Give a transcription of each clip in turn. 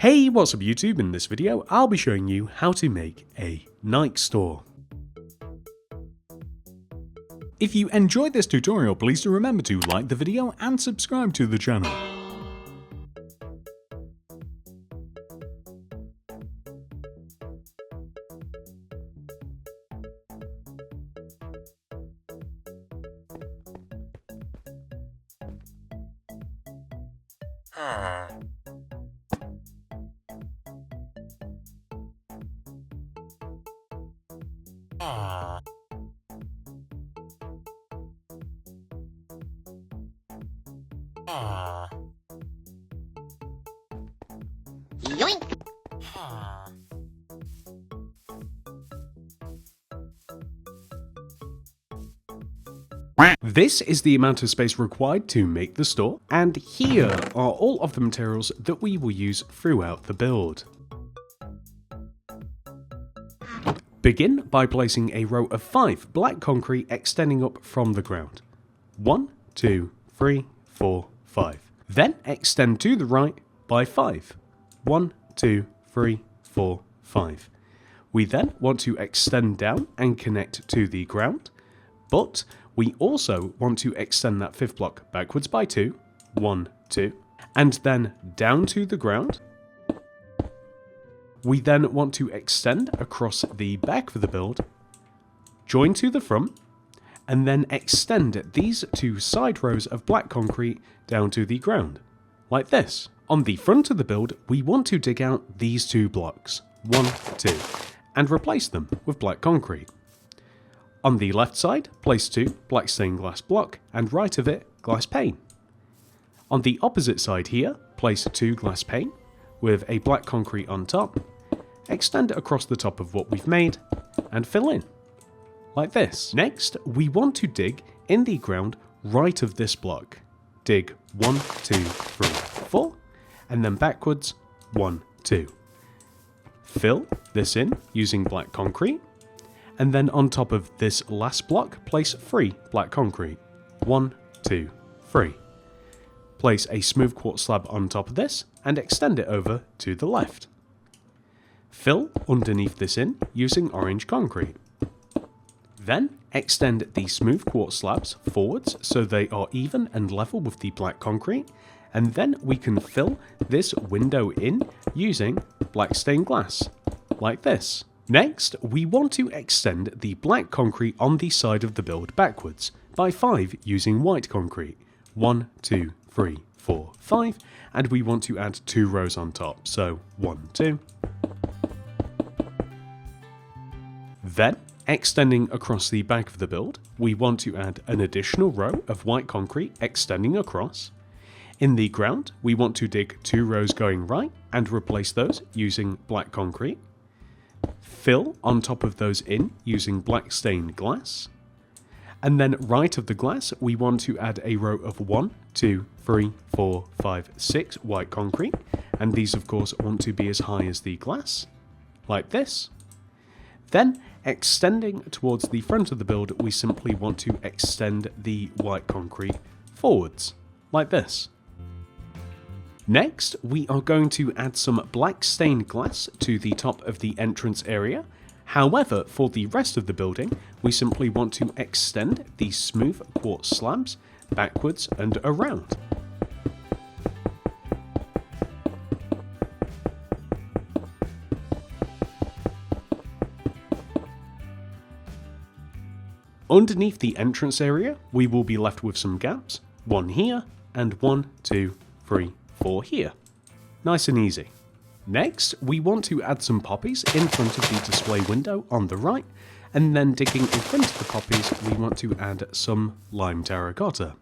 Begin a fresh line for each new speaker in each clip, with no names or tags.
Hey, what's up YouTube? In this video, I'll be showing you how to make a Nike store. If you enjoyed this tutorial, please do remember to like the video and subscribe to the channel.
Yoink!
This is the amount of space required to make the store, and here are all of the materials that we will use throughout the build. Begin by placing a row of 5 black concrete extending up from the ground. 1, 2, 3, 4, 5. Then extend to the right by 5. 1, 2, 3, 4, 5. We then want to extend down and connect to the ground, but we also want to extend that 5th block backwards by 2, 1, 2, and then down to the ground. We then want to extend across the back of the build, join to the front, and then extend these 2 side rows of black concrete down to the ground, like this. On the front of the build, we want to dig out these 2 blocks, 1, 2, and replace them with black concrete. On the left side, place 2 black stained glass block, and right of it, glass pane. On the opposite side here, place 2 glass pane, with a black concrete on top, extend it across the top of what we've made, and fill in, like this. Next, we want to dig in the ground right of this block. Dig 1, 2, 3, 4, and then backwards 1, 2. Fill this in using black concrete, and then on top of this last block, place 3 black concrete. 1, 2, 3. Place a smooth quartz slab on top of this, and extend it over to the left. Fill underneath this in using orange concrete. Then extend the smooth quartz slabs forwards so they are even and level with the black concrete, and then we can fill this window in using black stained glass, like this. Next, we want to extend the black concrete on the side of the build backwards by 5 using white concrete. 1, 2, 3, 4, 5, and we want to add 2 rows on top, so 1, 2. Then, extending across the back of the build, we want to add an additional row of white concrete extending across. In the ground, we want to dig 2 rows going right and replace those using black concrete. Fill on top of those in using black stained glass. And then right of the glass, we want to add a row of 1, 2, 3, 4, 5, 6 white concrete. And these of course want to be as high as the glass, like this. Then, extending towards the front of the build, we simply want to extend the white concrete forwards, like this. Next, we are going to add some black stained glass to the top of the entrance area. However, for the rest of the building, we simply want to extend the smooth quartz slabs backwards and around. Underneath the entrance area, we will be left with some gaps, 1 here, and 1, 2, 3, 4 here. Nice and easy. Next, we want to add some poppies in front of the display window on the right, and then digging in front of the poppies, we want to add some lime terracotta.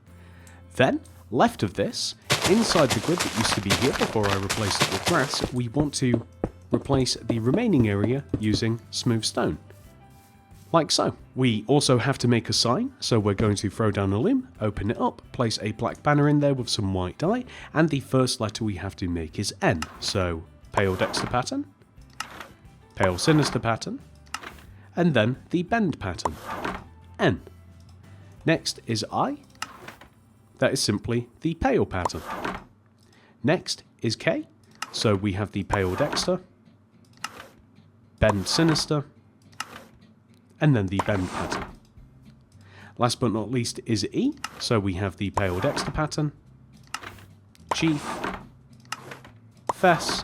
Then, left of this, inside the grid that used to be here before I replaced it with grass, we want to replace the remaining area using smooth stone. Like so. We also have to make a sign, so we're going to throw down a loom, open it up, place a black banner in there with some white dye, and the first letter we have to make is N. So, Pale Dexter pattern, Pale Sinister pattern, and then the bend pattern, N. Next is I. That is simply the pale pattern. Next is K, So we have the Pale Dexter, Bend Sinister, and then the Bend pattern. Last but not least is E, so we have the Pale Dexter pattern, Chief, Fess,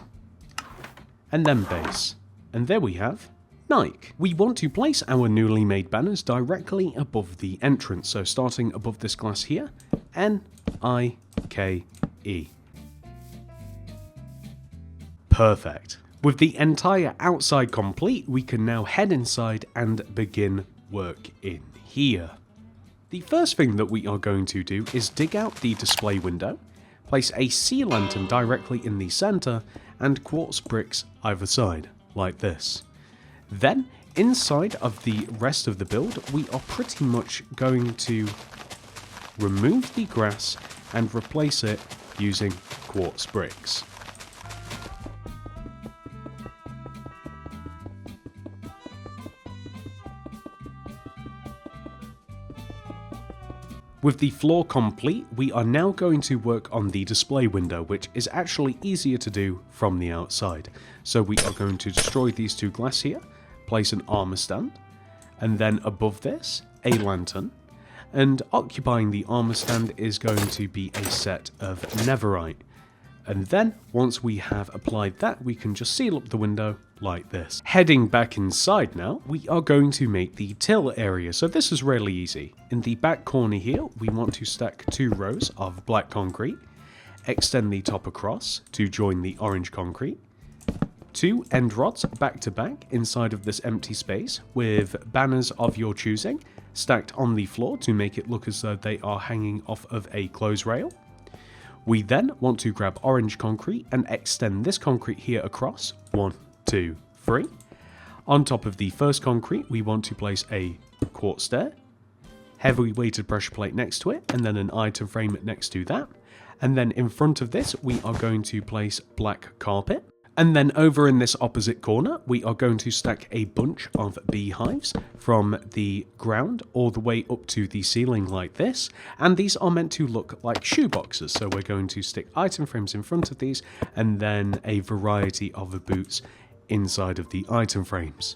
and then Base. And there we have Nike. We want to place our newly made banners directly above the entrance, so starting above this glass here, N-I-K-E. Perfect. With the entire outside complete, we can now head inside and begin work in here. The first thing that we are going to do is dig out the display window, place a sea lantern directly in the center, and quartz bricks either side, like this. Then, inside of the rest of the build, we are pretty much going to remove the grass and replace it using quartz bricks. With the floor complete, we are now going to work on the display window, which is actually easier to do from the outside. So we are going to destroy these two glass here, place an armor stand, and then above this, a lantern. And occupying the armor stand is going to be a set of netherite. And then, once we have applied that, we can just seal up the window like this. Heading back inside now, we are going to make the till area. So this is really easy. In the back corner here, we want to stack 2 rows of black concrete, extend the top across to join the orange concrete, 2 end rods back to back inside of this empty space with banners of your choosing stacked on the floor to make it look as though they are hanging off of a clothes rail. We then want to grab orange concrete and extend this concrete here across, 1, 2, 3. On top of the first concrete, we want to place a quartz stair, heavily weighted pressure plate next to it, and then an item frame next to that. And then in front of this, we are going to place black carpet. And then over in this opposite corner, we are going to stack a bunch of beehives from the ground all the way up to the ceiling like this. And these are meant to look like shoeboxes. So we're going to stick item frames in front of these and then a variety of boots inside of the item frames.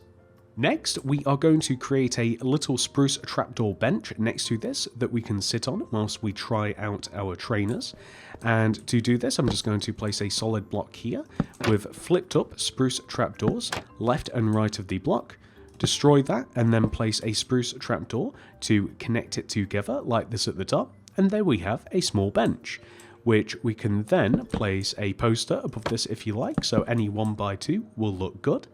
Next, we are going to create a little spruce trapdoor bench next to this that we can sit on whilst we try out our trainers. And to do this, I'm just going to place a solid block here with flipped up spruce trapdoors left and right of the block. Destroy that and then place a spruce trapdoor to connect it together like this at the top. And there we have a small bench, which we can then place a poster above this if you like. So any 1x2 will look good.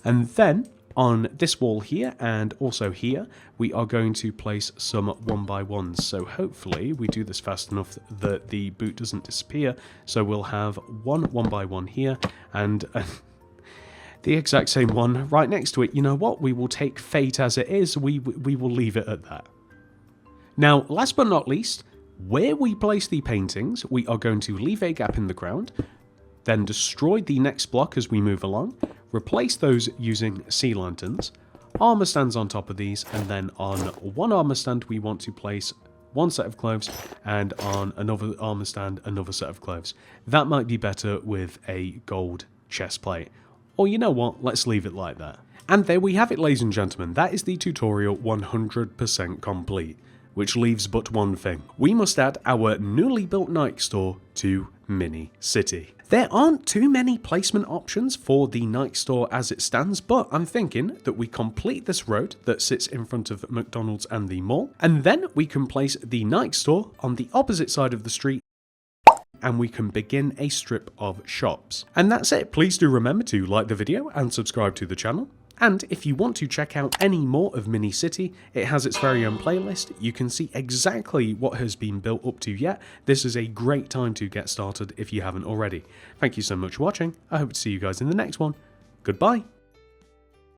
And then on this wall here and also here, we are going to place some 1x1s. So hopefully we do this fast enough that the boot doesn't disappear. So we'll have one 1x1 here and the exact same one right next to it. You know what? We will take fate as it is. We will leave it at that. Now, last but not least, where we place the paintings, we are going to leave a gap in the ground, then destroy the next block as we move along, replace those using sea lanterns, armor stands on top of these, and then on one armor stand we want to place one set of clothes, and on another armor stand another set of clothes. That might be better with a gold chest plate. Or you know what, let's leave it like that. And there we have it, ladies and gentlemen, that is the tutorial 100% complete. Which leaves but one thing. We must add our newly built Nike store to Mini City. There aren't too many placement options for the Nike store as it stands, but I'm thinking that we complete this road that sits in front of McDonald's and the mall, and then we can place the Nike store on the opposite side of the street, and we can begin a strip of shops. And that's it. Please do remember to like the video and subscribe to the channel. And if you want to check out any more of Mini City, it has its very own playlist. You can see exactly what has been built up to yet. This is a great time to get started if you haven't already. Thank you so much for watching. I hope to see you guys in the next one. Goodbye.